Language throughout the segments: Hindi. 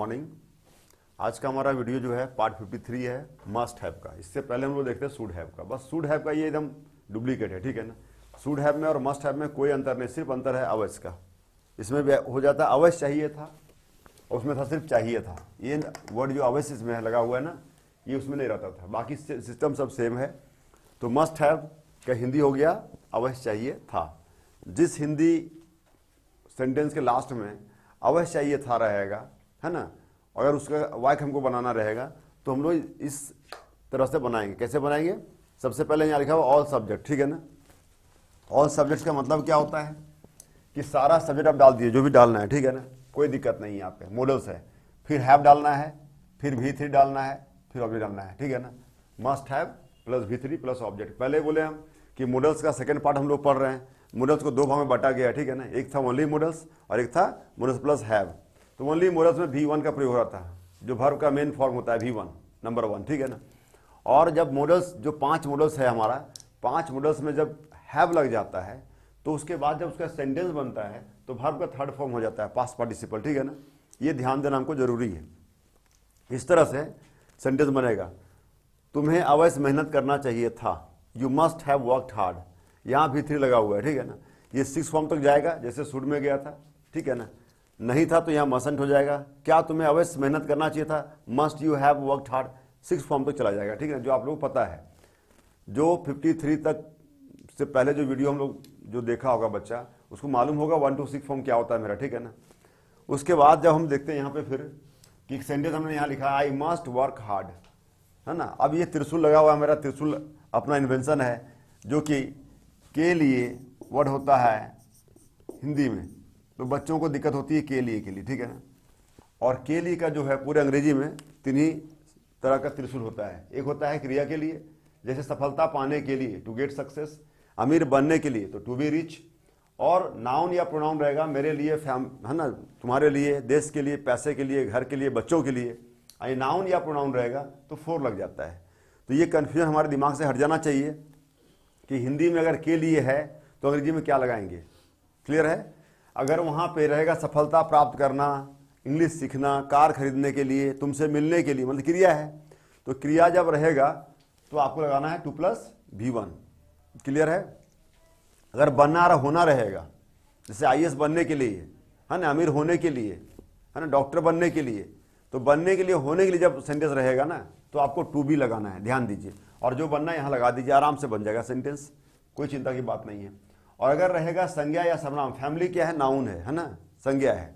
मॉर्निंग। आज का हमारा वीडियो जो है पार्ट 53 है मस्ट हैव का। इससे पहले हम लोग देखते हैं शुड हैव का। बस शुड हैव का ये एकदम डुप्लीकेट है, ठीक है ना। शुड हैव में और मस्ट हैव में कोई अंतर नहीं, सिर्फ अंतर है अवश्य का। इसमें भी हो जाता है अवश्य चाहिए था, उसमें था सिर्फ चाहिए था। ये वर्ड जो अवश्य इसमें लगा हुआ है ना, ये उसमें नहीं रहता था। बाकी सिस्टम सब सेम है। तो मस्ट हैव का हिंदी हो गया अवश्य चाहिए था। जिस हिंदी सेंटेंस के लास्ट में अवश्य चाहिए था रहेगा, है ना, अगर उसका वाक्य हमको बनाना रहेगा तो हम लोग इस तरह से बनाएंगे। कैसे बनाएंगे? सबसे पहले यहाँ लिखा हुआ ऑल सब्जेक्ट, ठीक है ना। ऑल सब्जेक्ट्स का मतलब क्या होता है कि सारा सब्जेक्ट आप डाल दिए, जो भी डालना है, ठीक है ना, कोई दिक्कत नहीं है। यहाँ पे मॉडल्स है, फिर हैव डालना है, फिर V3 डालना है, फिर ऑब्जेक्ट डालना है, ठीक है ना। Must have plus V3 plus object. पहले बोले हम कि मॉडल्स का सेकंड पार्ट हम लोग पढ़ रहे हैं। मॉडल्स को दो भाग में बांटा गया, ठीक है ना। एक था ओनली मॉडल्स और एक था मॉडल्स प्लस हैव। तो ओनली मॉडल्स में V1 का प्रयोग हो रहा था, जो वर्ब का मेन फॉर्म होता है V1 नंबर 1, ठीक है ना। और जब मॉडल्स जो 5 मॉडल्स है हमारा, 5 मॉडल्स में जब हैव लग जाता है तो उसके बाद जब उसका सेंटेंस बनता है तो वर्ब का थर्ड फॉर्म हो जाता है पास्ट पार्टिसिपल, ठीक है ना। ये ध्यान देना हमको जरूरी है। इस तरह से सेंटेंस बनेगा, तुम्हें अवश्य मेहनत करना चाहिए था, you must have worked hard. यहाँ V3 लगा हुआ है, ठीक है ना। ये 6 फॉर्म तक जाएगा जैसे शुड में गया था, ठीक है ना। नहीं था तो यहाँ मसंट हो जाएगा। क्या तुम्हें अवश्य मेहनत करना चाहिए था, must you have worked hard, 6 form तक चला जाएगा, ठीक है ना। जो आप लोग पता है, जो 53 तक से पहले जो वीडियो हम लोग जो देखा होगा बच्चा, उसको मालूम होगा 1 to 6 फॉर्म क्या होता है मेरा, ठीक है ना। उसके बाद जब हम देखते हैं यहाँ पे फिर कि एक सेंटेंस हमने यहाँ लिखा आई मस्ट वर्क हार्ड, है ना। अब ये त्रिशूल लगा हुआ है, मेरा त्रिशूल अपना इन्वेंशन है, जो कि के लिए वर्ड होता है हिंदी में। तो बच्चों को दिक्कत होती है के लिए, ठीक है ना। और के लिए का जो है पूरे अंग्रेजी में 3 ही तरह का त्रिशूल होता है। एक होता है क्रिया के लिए, जैसे सफलता पाने के लिए टू गेट सक्सेस, अमीर बनने के लिए तो टू बी रिच, और नाउन या प्रोनाउन रहेगा मेरे लिए, है ना, तुम्हारे लिए, देश के लिए, पैसे के लिए, घर के लिए, बच्चों के लिए। नाउन या प्रोनाउन रहेगा तो 4 लग जाता है। तो ये कन्फ्यूजन हमारे दिमाग से हट जाना चाहिए कि हिंदी में अगर के लिए है तो अंग्रेजी में क्या लगाएंगे। क्लियर है? अगर वहाँ पे रहेगा सफलता प्राप्त करना, इंग्लिश सीखना, कार खरीदने के लिए, तुमसे मिलने के लिए, मतलब क्रिया है, तो क्रिया जब रहेगा तो आपको लगाना है 2 + V1। क्लियर है? अगर बनना और होना रहेगा, जैसे IAS बनने के लिए, है ना, अमीर होने के लिए, है ना, डॉक्टर बनने के लिए, तो बनने के लिए, होने के लिए जब सेंटेंस रहेगा ना तो आपको टू बी लगाना है, ध्यान दीजिए। और जो बनना है यहाँ लगा दीजिए, आराम से बन जाएगा सेंटेंस, कोई चिंता की बात नहीं है। और अगर रहेगा संज्ञा या सर्वनाम, फैमिली क्या है, नाउन है ना, संज्ञा है,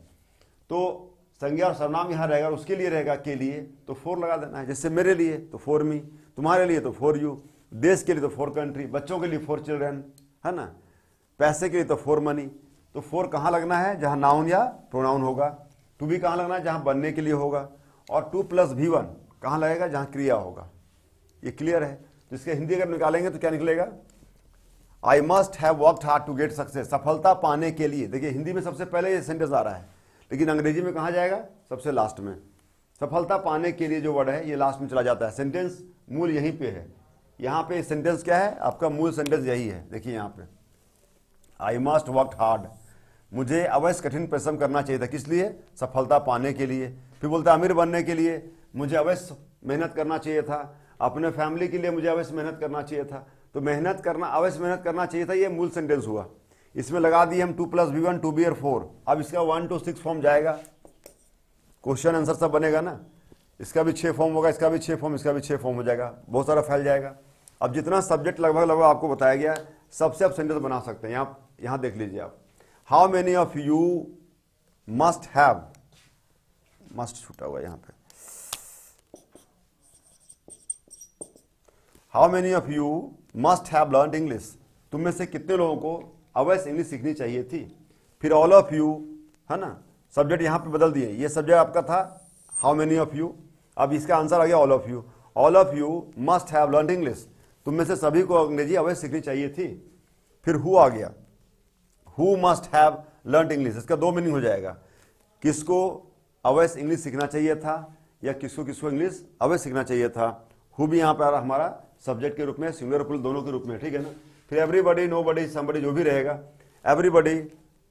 तो संज्ञा और सर्वनाम यहाँ रहेगा, उसके लिए रहेगा के लिए तो 4 लगा देना है। जैसे मेरे लिए तो 4 मी, तुम्हारे लिए तो 4 यू, देश के लिए तो 4 कंट्री, बच्चों के लिए 4 चिल्ड्रन, है ना, पैसे के लिए तो 4 मनी। तो 4 कहाँ लगना है? जहाँ नाउन या प्रोनाउन होगा। टू बी कहाँ लगना है? जहाँ बनने के लिए होगा। और 2 + V1 कहाँ लगेगा? जहाँ क्रिया होगा। ये क्लियर है? तो इसके हिंदी अगर निकालेंगे तो क्या निकलेगा? I must have worked hard to get success, सफलता पाने के लिए। देखिए हिंदी में सबसे पहले ये सेंटेंस आ रहा है, लेकिन अंग्रेजी में कहाँ जाएगा? सबसे लास्ट में। सफलता पाने के लिए जो वर्ड है ये लास्ट में चला जाता है। सेंटेंस मूल यहीं पे है। यहाँ पे सेंटेंस क्या है? आपका मूल सेंटेंस यही है। देखिए यहाँ पे आई मस्ट वर्कड हार्ड, मुझे अवश्य कठिन परिश्रम करना चाहिए था, किस लिए? सफलता पाने के लिए। फिर बोलता है अमीर बनने के लिए मुझे अवश्य मेहनत करना चाहिए था, अपने फैमिली के लिए मुझे अवश्य मेहनत करना चाहिए था। तो मेहनत करना, अवश्य मेहनत करना चाहिए था, ये मूल सेंटेंस हुआ। इसमें लगा दिए हम 2 + V1, 2 B और 4। अब इसका 1 to 6 फॉर्म जाएगा, क्वेश्चन आंसर सब बनेगा ना। इसका भी 6 फॉर्म होगा, इसका भी 6 फॉर्म, इसका भी 6 फॉर्म हो जाएगा, बहुत सारा फैल जाएगा। अब जितना सब्जेक्ट लगभग आपको बताया गया, सबसे आप सेंटेंस बना सकते हैं। यहाँ देख लीजिए आप, how many of you must have, must छूटा हुआ यहाँ पे, how many of you must have learned English, तुम में से कितने लोगों को अवश्य इंग्लिश सीखनी चाहिए थी। फिर ऑल ऑफ यू, है ना, सब्जेक्ट यहाँ पे बदल दिए, ये सब्जेक्ट आपका था हाउ मेनी ऑफ यू, अब इसका आंसर आ गया all of you. All of you must have learned English, तुम में से सभी को अंग्रेजी अवश्य सीखनी चाहिए थी। फिर हु आ गया, who must have learned English, इसका 2 मीनिंग हो जाएगा, किसको अवश्य इंग्लिश सीखना चाहिए था या किसको किसको इंग्लिश अवश्य सीखना चाहिए था। हु भी यहाँ पर हमारा सब्जेक्ट के रूप में, सिंगुलर प्लूरल दोनों के रूप में, ठीक है ना। फिर एवरीबडी, नोबडी, समबडी, जो भी रहेगा, everybody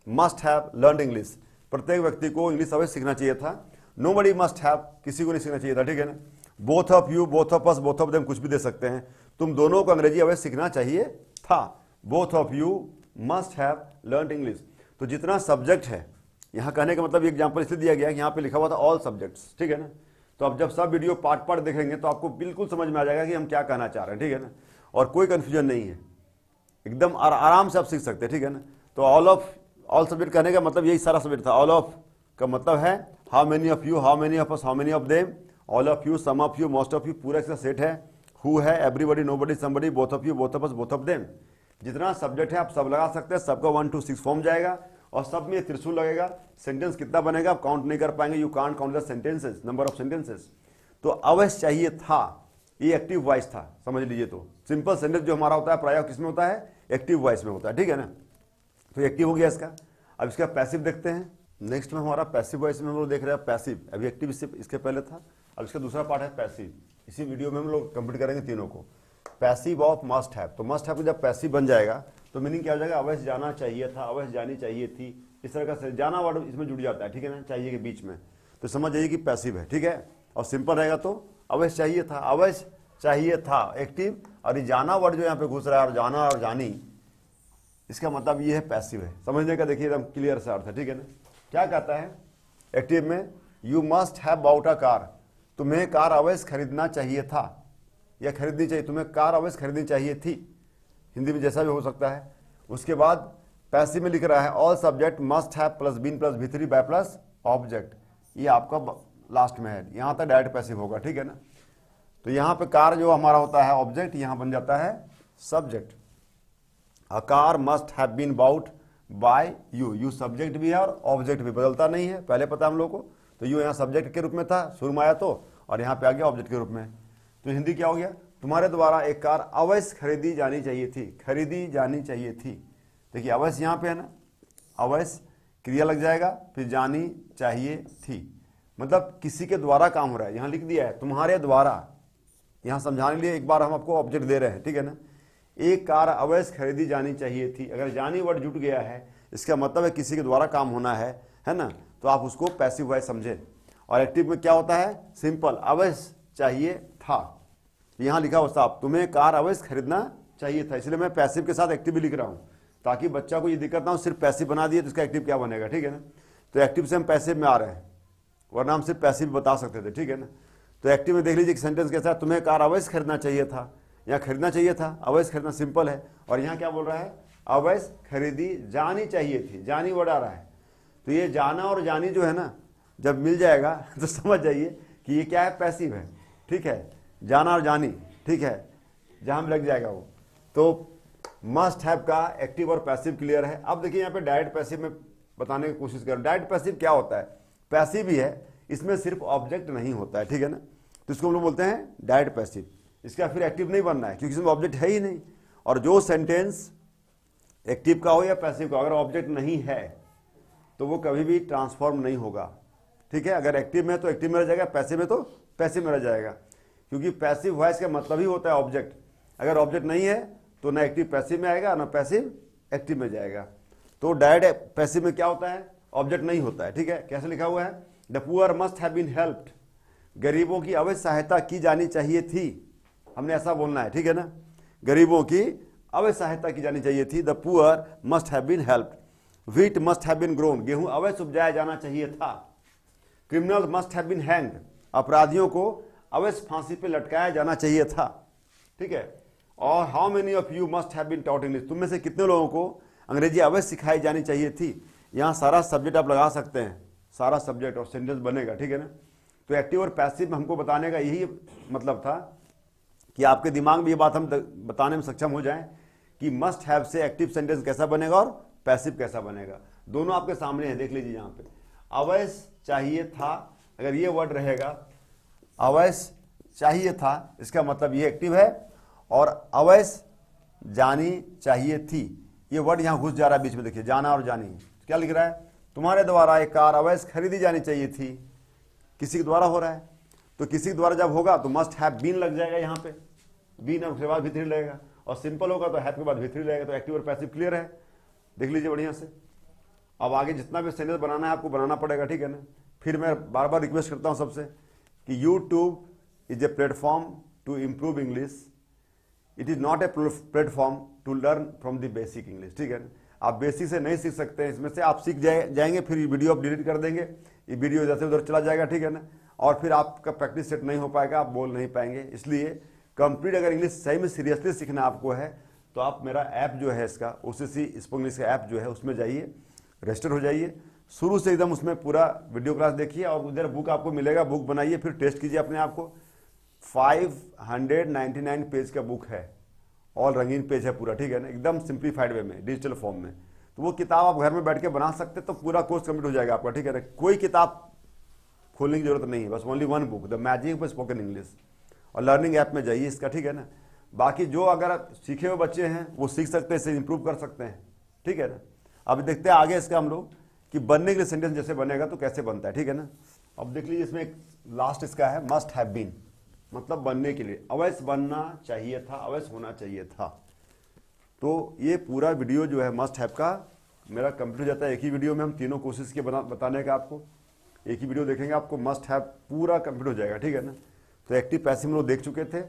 must have learned English, प्रत्येक व्यक्ति को इंग्लिश अवश्य सीखना चाहिए था। नोबडी मस्ट हैव, किसी को नहीं सीखना चाहिए था, ठीक है ना। Both of you, both of us, both of them, कुछ भी दे सकते हैं। तुम दोनों को अंग्रेजी अवश्य सीखना चाहिए था। Both of you must have learn English. तो जितना सब्जेक्ट है, यहाँ कहने का मतलब ये एग्जाम्पल इसलिए दिया गया है कि यहाँ पे लिखा हुआ था ऑल सब्जेक्ट्स, ठीक है ना। तो अब जब सब वीडियो पार्ट पार्ट देखेंगे तो आपको बिल्कुल समझ में आ जाएगा कि हम क्या कहना चाह रहे हैं, ठीक है ना। और कोई कंफ्यूजन नहीं है, एकदम आराम से आप सीख सकते हैं, ठीक है ना। तो ऑल सब्जेक्ट कहने का मतलब यही सारा सब्जेक्ट था। ऑल ऑफ का मतलब है how many of you, how many of us, how many of them, all of you, some of you, most of you, पूरा इसका सेट है। हु है, everybody, nobody, somebody, both of you, both of us, both of them. जितना सब्जेक्ट है आप सब लगा सकते हैं, सबका 1 to 6 फॉर्म जाएगा और सब में त्रिशूल लगेगा। सेंटेंस कितना बनेगा आप काउंट नहीं कर पाएंगे, you can't count the sentences, number of sentences. तो अवश्य चाहिए था, ये एक्टिव वॉइस था, समझ लीजिए। तो सिंपल सेंटेंस जो हमारा होता है प्राय किसमें होता है, एक्टिव वॉइस में होता है, ठीक है ना। तो एक्टिव हो गया इसका। अब इसका पैसिव देखते हैं। नेक्स्ट में हमारा पैसिव वॉइस में हम लोग देख रहे हैं पैसिव। अभी एक्टिव इसके पहले था, अब इसका दूसरा पार्ट है पैसिव। इसी वीडियो में हम लोग कंप्लीट करेंगे तीनों को। Passive of must have. तो मस्ट हैव जब पैसिव बन जाएगा तो मीनिंग क्या हो जाएगा, अवश्य जाना चाहिए था, अवश्य जानी चाहिए थी, इस तरह का जाना वर्ड इसमें जुड़ जाता है, ठीक है ना, चाहिए के बीच में। तो समझ जाइए कि पैसिव है, ठीक है। और सिंपल रहेगा तो अवश्य चाहिए था, अवश्य चाहिए था एक्टिव। और ये जाना वर्ड जो यहाँ पे घुस रहा है, और जाना और जानी, इसका मतलब ये है पैसिव है। समझने का देखिए एकदम क्लियर सा अर्थ है, ठीक है ना। क्या कहता है एक्टिव में, you must have bought a car. तुम्हें कार अवश्य खरीदना चाहिए था या खरीदनी चाहिए, तुम्हें कार अवश्य खरीदनी चाहिए थी, हिंदी में जैसा भी हो सकता है। उसके बाद पैसिव में लिख रहा है all subject must have plus been plus V3 by plus object. ये आपका लास्ट में है, यहां तक डायरेक्ट पैसिव होगा, ठीक है ना। तो यहां पे कार जो हमारा होता है ऑब्जेक्ट, यहां बन जाता है subject. A car must have been bought by you. You subject भी है और ऑब्जेक्ट भी, बदलता नहीं है, पहले पता हम लोग को। तो यू यहाँ सब्जेक्ट के रूप में था, शुरू में आया तो, और यहाँ पे आ गया ऑब्जेक्ट के रूप में। तो हिंदी क्या हो गया, तुम्हारे द्वारा एक कार अवश्य खरीदी जानी चाहिए थी, खरीदी जानी चाहिए थी। देखिए अवश्य यहाँ पे है ना, अवश्य क्रिया लग जाएगा, फिर जानी चाहिए थी, मतलब किसी के द्वारा काम हो रहा है। यहाँ लिख दिया है तुम्हारे द्वारा, यहाँ समझाने के लिए एक बार हम आपको ऑब्जेक्ट दे रहे हैं, ठीक है ना। एक कार अवश्य खरीदी जानी चाहिए थी, अगर जानी वर्ड जुट गया है इसका मतलब है किसी के द्वारा काम होना है ना। तो आप उसको पैसिव वॉइस समझे। और एक्टिव में क्या होता है, सिंपल, अवश्य चाहिए था। यहाँ लिखा हो साहब तुम्हें कार अवश्य खरीदना चाहिए था, इसलिए मैं पैसिव के साथ एक्टिव भी लिख रहा हूँ ताकि बच्चा को ये दिक्कत ना हो, सिर्फ पैसिव बना दिए तो इसका एक्टिव क्या बनेगा, ठीक है ना। तो एक्टिव से हम पैसिव में आ रहे हैं, वरना हम सिर्फ पैसिव बता सकते थे, ठीक है ना। तो एक्टिव में देख लीजिए कि सेंटेंस कैसा है, तुम्हें कार अवश्य खरीदना चाहिए था, यहाँ खरीदना चाहिए था, अवश्य खरीदना सिंपल है। और यहाँ क्या बोल रहा है, अवश्य खरीदी जानी चाहिए थी, जानी वर्ड आ रहा है। तो ये जाना और जानी जो है ना, जब मिल जाएगा तो समझ जाइए कि ये क्या है, पैसिव है, ठीक है। जाना और जानी, ठीक है, जहां में लग जाएगा वो। तो मस्ट हैव का एक्टिव और पैसिव क्लियर है। अब देखिए यहाँ पे डायरेक्ट पैसिव में बताने की कोशिश करो। डायरेक्ट पैसिव क्या होता है, पैसिव ही है, इसमें सिर्फ ऑब्जेक्ट नहीं होता है, ठीक है ना। तो इसको हम लोग बोलते हैं डायरेक्ट पैसिव। इसका फिर एक्टिव नहीं बनना है क्योंकि इसमें ऑब्जेक्ट है ही नहीं। और जो सेंटेंस एक्टिव का हो या पैसिव का, अगर ऑब्जेक्ट नहीं है तो वो कभी भी ट्रांसफॉर्म नहीं होगा, ठीक है। अगर एक्टिव में तो एक्टिव में रह जाएगा, पैसिव में तो पैसिव में रह जाएगा, क्योंकि पैसिव वॉइस का मतलब ही होता है ऑब्जेक्ट। अगर ऑब्जेक्ट नहीं है तो ना एक्टिव पैसिव में आएगा ना पैसिव एक्टिव में जाएगा। तो डायरेक्ट पैसिव में क्या होता है, ऑब्जेक्ट नहीं होता है, ठीक है। कैसे लिखा हुआ है, the poor must have been helped. गरीबों की अवश्य सहायता की जानी चाहिए थी, हमने ऐसा बोलना है, ठीक है ना। गरीबों की अवश्य सहायता की जानी चाहिए थी, the poor must have been helped. Wheat must have been grown. गेहूं अवश्य उपजाया जाना चाहिए था। Criminal must have been hanged. अपराधियों को अवश्य फांसी पे लटकाया जाना चाहिए था, ठीक है। और how many of you must have been taught English. तुम में से कितने लोगों को अंग्रेजी अवश्य सिखाई जानी चाहिए थी। यहाँ सारा सब्जेक्ट आप लगा सकते हैं, सारा सब्जेक्ट और सेंटेंस बनेगा, ठीक है ना। तो एक्टिव और पैसिव में हमको बताने का यही मतलब था कि आपके दिमाग में ये बात हम बताने में सक्षम हो जाएं कि मस्ट हैव से एक्टिव सेंटेंस कैसा बनेगा और पैसिव कैसा बनेगा। दोनों आपके सामने है, देख लीजिए। यहाँ पे अवश्य चाहिए था, अगर ये वर्ड रहेगा अवश्य चाहिए था, इसका मतलब ये एक्टिव है। और अवश्य जानी चाहिए थी, ये वर्ड यहाँ घुस जा रहा है बीच में, देखिए जाना और जानी। क्या लिख रहा है, तुम्हारे द्वारा एक कार अवश्य खरीदी जानी चाहिए थी, किसी के द्वारा हो रहा है। तो किसी के द्वारा जब होगा तो मस्ट हैव बीन लग जाएगा, यहाँ पे बीन है, उसके बाद V3 लगेगा। और सिंपल होगा तो हैव के बाद V3 लगेगा। तो एक्टिव और पैसिव क्लियर है, देख लीजिए बढ़िया से। अब आगे जितना भी सेंटेंस बनाना है आपको बनाना पड़ेगा, ठीक है ना। फिर मैं बार बार रिक्वेस्ट करता हूं सबसे कि YouTube is a platform to improve English, it is not a platform to learn from the basic English. ठीक है ना, आप बेसिक से नहीं सीख सकते हैं, इसमें से आप सीख जाएंगे, फिर ये वीडियो आप डिलीट कर देंगे, ये वीडियो इधर से उधर चला जाएगा। ठीक है ना, और फिर आपका प्रैक्टिस सेट नहीं हो पाएगा, आप बोल नहीं पाएंगे। इसलिए कंप्लीट अगर इंग्लिश सही में सीरियसली सीखना आपको है तो आप मेरा ऐप जो है इसका ओसीसी स्पोकन इंग्लिश का ऐप जो है उसमें जाइए, रजिस्टर हो जाइए, शुरू से एकदम उसमें पूरा वीडियो क्लास देखिए, और उधर बुक आपको मिलेगा, बुक बनाइए, फिर टेस्ट कीजिए अपने आप को। 599 पेज का बुक है, ऑल रंगीन पेज है पूरा। ठीक है ना, एकदम सिंप्लीफाइड वे में, डिजिटल फॉर्म में। तो वो किताब आप घर में बैठ के बना सकते तो पूरा कोर्स कंप्लीट हो जाएगा आपका। ठीक है ना, कोई किताब खोलने की जरूरत नहीं है, बस only one book, the magic of spoken English, और लर्निंग ऐप में जाइए इसका। ठीक है ना, बाकी जो अगर सीखे हुए बच्चे हैं वो सीख सकते हैं, इसे इंप्रूव कर सकते हैं। ठीक है ना, अब देखते हैं आगे इसका हम लोग कि बनने के लिए सेंटेंस जैसे बनेगा तो कैसे बनता है। ठीक है ना, अब देख लीजिए इसमें एक लास्ट इसका है मस्ट हैव बीन, मतलब बनने के लिए, अवश्य बनना चाहिए था, अवश्य होना चाहिए था। तो ये पूरा वीडियो जो है मस्ट हैव का मेरा कंप्लीट हो जाता है। एक ही वीडियो में हम तीनों कोशिश किए बताने का, आपको एक ही वीडियो देखेंगे, आपको मस्ट हैव पूरा कंप्लीट हो जाएगा। ठीक है ना, तो एक्टिव पैसिव हम लोग देख चुके थे।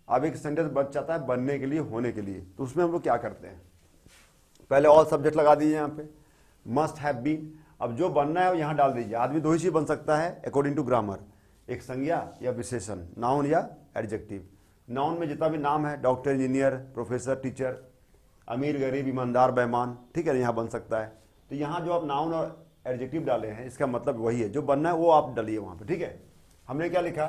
अब एक सेंटेंस बच जाता है बनने के लिए, होने के लिए। तो उसमें हम लोग क्या करते हैं, पहले ऑल सब्जेक्ट लगा दीजिए यहाँ पे, मस्ट हैव बीन। अब जो बनना है वो यहाँ डाल दीजिए। आदमी दो ही चीज बन सकता है अकॉर्डिंग टू ग्रामर, एक संज्ञा या विशेषण, नाउन या एडजेक्टिव। नाउन में जितना भी नाम है, डॉक्टर, इंजीनियर, प्रोफेसर, टीचर, अमीर, गरीब, ईमानदार, बेईमान, ठीक है, यहाँ बन सकता है। तो यहाँ जो आप नाउन और एडजेक्टिव डाले हैं इसका मतलब वही है, जो बनना है वो आप डालिए वहाँ पे। ठीक है, हमने क्या लिखा,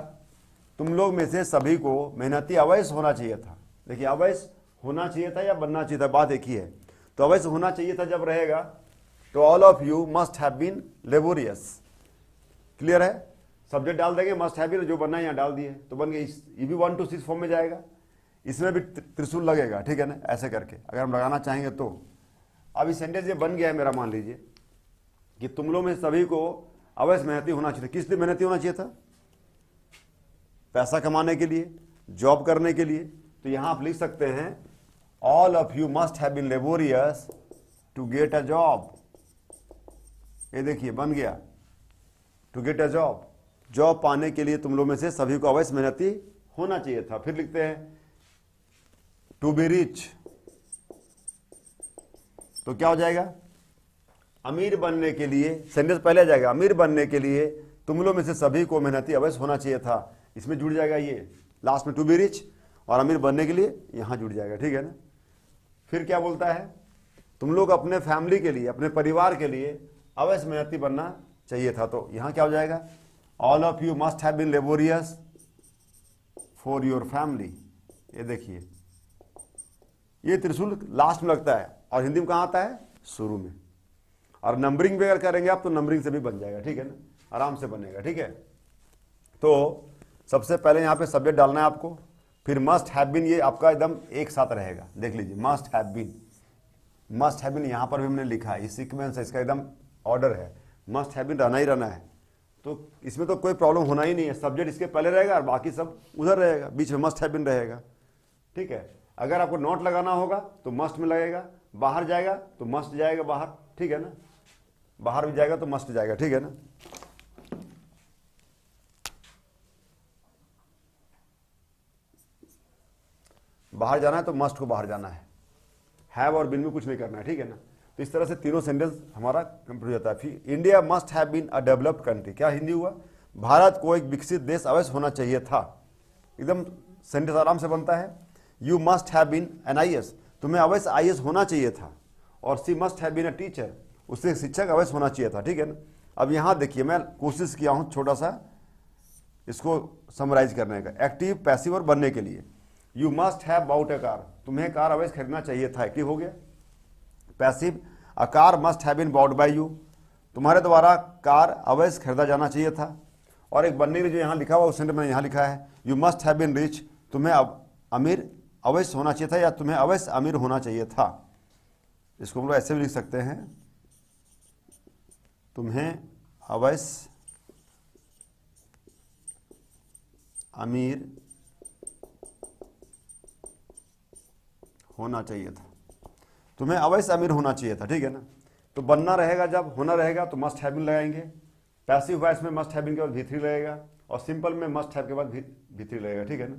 तुम लोग में से सभी को मेहनती अवश्य होना चाहिए था। देखिए अवश्य होना चाहिए था या बनना चाहिए था, बात एक ही है। तो अवश्य होना चाहिए था जब रहेगा तो all of you must have been laborious. Clear है, सब्जेक्ट डाल देंगे, मस्ट हैव बीन, जो बनना है यहाँ डाल दिए तो बन गया। ये भी 1 to 6 फॉर्म में जाएगा, इसमें भी त्रिशूल लगेगा। ठीक है ना, ऐसे करके अगर हम लगाना चाहेंगे तो। अब इस सेंटेंस ये बन गया है मेरा, मान लीजिए कि तुम लोग में सभी को अवश्य मेहनती होना चाहिए था। किस लिए मेहनती होना चाहिए था, पैसा कमाने के लिए, जॉब करने के लिए। तो यहां आप लिख सकते हैं all of you must have been laborious to get a job. ये देखिए बन गया, to get a job, job पाने के लिए तुम लोग में से सभी को अवश्य मेहनती होना चाहिए था। फिर लिखते हैं टू बी रिच, तो क्या हो जाएगा, अमीर बनने के लिए, सेंटेंस पहले आ जाएगा, अमीर बनने के लिए तुम लोग में से सभी को मेहनती अवश्य होना चाहिए था। इसमें जुड़ जाएगा ये लास्ट में टू बी रिच, और अमीर बनने के लिए यहां जुड़ जाएगा। ठीक है ना, फिर क्या बोलता है, तुम लोग अपने फैमिली के लिए, अपने परिवार के लिए अवश्य मेहनती बनना चाहिए था। तो यहां क्या हो जाएगा, all of you must have been laborious for your family. ये देखिए ये त्रिशूल लास्ट में लगता है, और हिंदी में कहां आता है, शुरू में। और नंबरिंग भी अगर करेंगे आप तो नंबरिंग से भी बन जाएगा। ठीक है ना, आराम से बनेगा। ठीक है, तो सबसे पहले यहां पे सब्जेक्ट डालना है आपको, फिर मस्ट हैव बीन, ये आपका एकदम एक साथ रहेगा। देख लीजिए must have been, must have been यहां पर भी हमने लिखा है, ये सीक्वेंस है, इसका एकदम ऑर्डर है, मस्ट हैव बीन रहना ही रहना है। तो इसमें तो कोई प्रॉब्लम होना ही नहीं है, सब्जेक्ट इसके पहले रहेगा और बाकी सब उधर रहेगा, बीच में मस्ट हैव बीन रहेगा। ठीक है, अगर आपको नोट लगाना होगा तो मस्ट में लगेगा, बाहर जाएगा तो मस्ट जाएगा बाहर। ठीक है ना, बाहर भी जाएगा तो मस्ट जाएगा। ठीक है ना, बाहर जाना है तो मस्ट को बाहर जाना है, हैव और बीन में कुछ नहीं करना है। ठीक है ना, तो इस तरह से तीनों सेंटेंस हमारा कंप्लीट हो जाता है। फिर India must have been a developed country, क्या हिंदी हुआ, भारत को एक विकसित देश अवश्य होना चाहिए था। एकदम सेंटेंस आराम से बनता है। You must have been an IAS, तुम्हें अवश्य IAS होना चाहिए था। और she must have been a teacher, उससे शिक्षक अवश्य होना चाहिए था। ठीक है ना, अब यहां देखिए मैं कोशिश किया हूं छोटा सा इसको समराइज करने का, एक्टिव, पैसिव और बनने के लिए। You must have bought a car, तुम्हें कार अवश्य खरीदना चाहिए था, एक्टिव हो गया। Passive, a car must have been bought by you, तुम्हारे द्वारा कार अवश्य खरीदा जाना चाहिए था। और एक बनने के लिए जो यहाँ लिखा हुआ उस सेंटेंस में यहाँ लिखा है you must have been rich, तुम्हें अमीर अवश्य होना चाहिए था, या तुम्हें अवश्य अमीर होना चाहिए था। इसको हम लोग ऐसे भी लिख सकते हैं, तुम्हें अवश्य अमीर होना चाहिए था, तुम्हें अवश्य अमीर होना चाहिए था। ठीक है ना, तो बनना रहेगा जब, होना रहेगा तो मस्ट हैव बीन लगाएंगे। पैसिव वॉइस में मस्ट हैव के बाद V3 लगेगा और सिंपल में मस्ट हैव के बाद V3 लगेगा, ठीक है ना।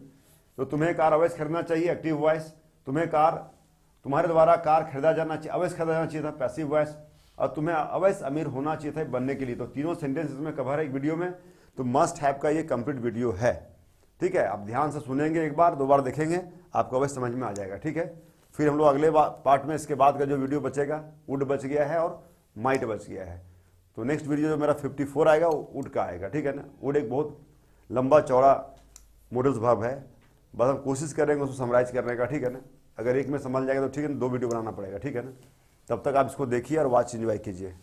तो तुम्हें कार अवैध खरीदना चाहिए, एक्टिव वॉइस। तुम्हारे द्वारा कार खरीदा जाना चाहिए, अवैध खरीदा जाना चाहिए था, पैसिव वॉइस। और तुम्हें अवैध अमीर होना चाहिए था बनने के लिए। तो तीनों सेंटेंस इसमें कवर है एक वीडियो में। तो मस्ट हैव का ये कंप्लीट वीडियो है, ठीक है। आप ध्यान से सुनेंगे, एक बार 2 बार देखेंगे, आपको अवश्य समझ में आ जाएगा, ठीक है। फिर हम लोग अगले पार्ट में इसके बाद का जो वीडियो बचेगा, वुड बच गया है और माइट बच गया है। तो नेक्स्ट वीडियो जो मेरा 54 आएगा वो वुड का आएगा, ठीक है ना। वुड एक बहुत लंबा चौड़ा मॉडल्स वर्ब है, बस हम कोशिश करेंगे उसको समराइज करने का, ठीक है ना। अगर एक में समझ जाएगा तो ठीक है ना, 2 वीडियो बनाना पड़ेगा, ठीक है ना। तब तक आप इसको देखिए और वॉच एंजॉय कीजिए।